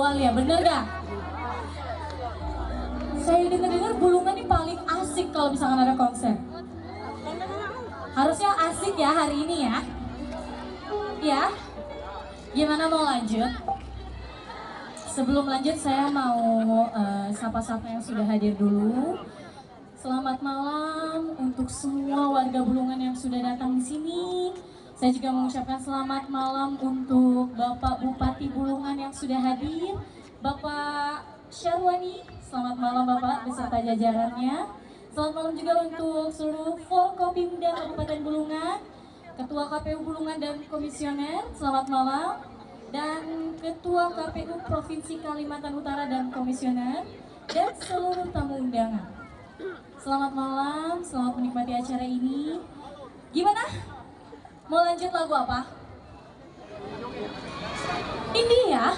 awalnya, bener gak? Saya dengar Bulungan ini paling asik kalau misalkan ada konser. Harusnya asik ya hari ini ya. Ya, gimana mau lanjut? Sebelum lanjut saya mau sapa-sapa yang sudah hadir dulu. Selamat malam untuk semua warga Bulungan yang sudah datang di sini. Saya juga mengucapkan selamat malam untuk Bapak Bupati Bulungan yang sudah hadir, Bapak Syarwani. Selamat malam Bapak beserta jajarannya. Selamat malam juga untuk seluruh Forkopimda Kabupaten Bulungan, Ketua KPU Bulungan dan Komisioner. Selamat malam. Dan Ketua KPU Provinsi Kalimantan Utara dan Komisioner dan seluruh tamu undangan. Selamat malam, selamat menikmati acara ini. Gimana? Mau lanjut lagu apa? Ini ya.